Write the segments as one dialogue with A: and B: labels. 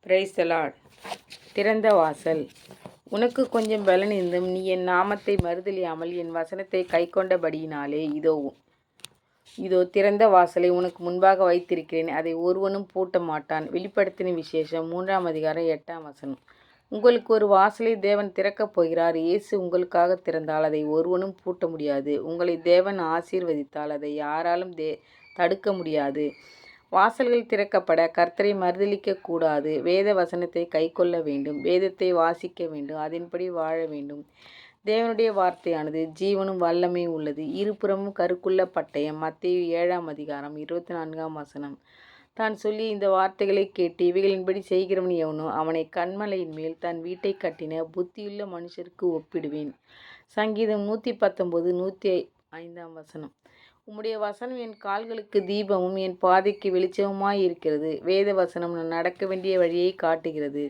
A: Praise the Lord. திறந்த வாசல். உனக்கு கொஞ்சம் பலன் இருந்தும் நீ என் நாமத்தை மறுதலியாமல் என் வசனத்தை கைக்கொண்டபடியினாலே இதோ திறந்த வாசலை உனக்கு முன்பாக வைத்திருக்கிறேன், அதை ஒருவனும் பூட்ட மாட்டான். வெளிப்படுத்தின விசேஷம் 3 அதிகாரம் 8 உங்களுக்கு ஒரு வாசலை தேவன் திறக்கப் போகிறார். இயேசு உங்களுக்காக திறந்தால் அதை ஒருவனும் பூட்ட முடியாது. உங்களை தேவன் ஆசீர்வதித்தால் அதை யாராலும் தடுக்க முடியாது. வாசல்கள் திறக்கப்பட கர்த்தரை மறுதலிக்க கூடாது. வேத வசனத்தை கைக்கொள்ள வேண்டும், வேதத்தை வாசிக்க வேண்டும், அதன்படி வாழ வேண்டும். தேவனுடைய வார்த்தையானது ஜீவனும் வல்லமையும் உள்ளது. இருபுறமும் கருக்குள்ள பட்டயம். மத்தேயு 7 அதிகாரம் 24 தான் சொல்லிய இந்த வார்த்தைகளை கேட்டு இவைகளின்படி செய்கிறவன் எவனோ அவனை கன்மலையின் மேல் தன் வீட்டை கட்டின புத்தியுள்ள மனுஷருக்கு ஒப்பிடுவேன். சங்கீதம் 119 105 உம்முடைய வசனம் என் கால்களுக்கு தீபமும் என் பாதைக்கு வெளிச்சமுமாய் இருக்கிறது. வேத வசனம் நான் நடக்க வேண்டிய வழியை காட்டுகிறது.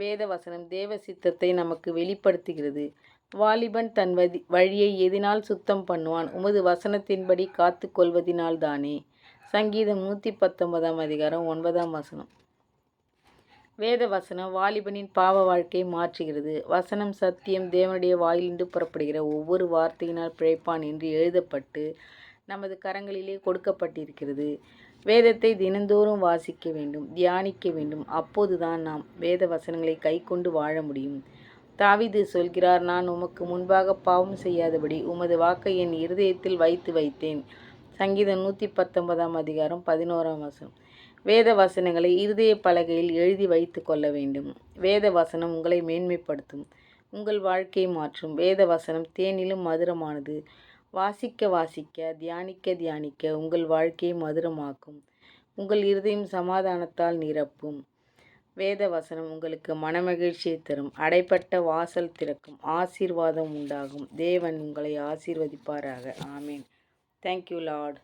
A: வேத வசனம் தேவ சித்தத்தை நமக்கு வெளிப்படுத்துகிறது. வாலிபன் தன் வழியை எதினால் சுத்தம் பண்ணுவான்? உமது வசனத்தின்படி காத்து கொள்வதினால்தானே. சங்கீதம் 119 அதிகாரம் 9 வேத வசனம் வாலிபனின் பாவ வாழ்க்கையை மாற்றுகிறது. வசனம் சத்தியம். தேவனுடைய வாயிலிருந்து புறப்படுகிற ஒவ்வொரு வார்த்தையினால் பிழைப்பான் என்று எழுதப்பட்டு நமது கரங்களிலே கொடுக்கப்பட்டிருக்கிறது. வேதத்தை தினந்தோறும் வாசிக்க வேண்டும், தியானிக்க வேண்டும். அப்போதுதான் நாம் வேத வசனங்களை கை கொண்டு வாழ முடியும். தாவீது சொல்கிறார், நான் உமக்கு முன்பாக பாவம் செய்யாதபடி உமது வாக்கை என் இருதயத்தில் வைத்தேன். சங்கீதம் 119 அதிகாரம் 11 வேத வசனங்களை இருதய பலகையில் எழுதி வைத்து கொள்ள வேண்டும். வேத வசனம் உங்களை மேன்மைப்படுத்தும், உங்கள் வாழ்க்கையை மாற்றும். வேத வசனம் தேனிலும் மதுரமானது. வாசிக்க வாசிக்க, தியானிக்க தியானிக்க உங்கள் வாழ்க்கையை மதுரமாக்கும். உங்கள் இருதயம் சமாதானத்தால் நிரப்பும். வேத வசனம் உங்களுக்கு மனமகிழ்ச்சியை தரும். அடைப்பட்ட வாசல் திறக்கும். ஆசீர்வாதம் உண்டாகும். தேவன் உங்களை ஆசீர்வதிப்பாராக. ஆமேன். Thank you Lord.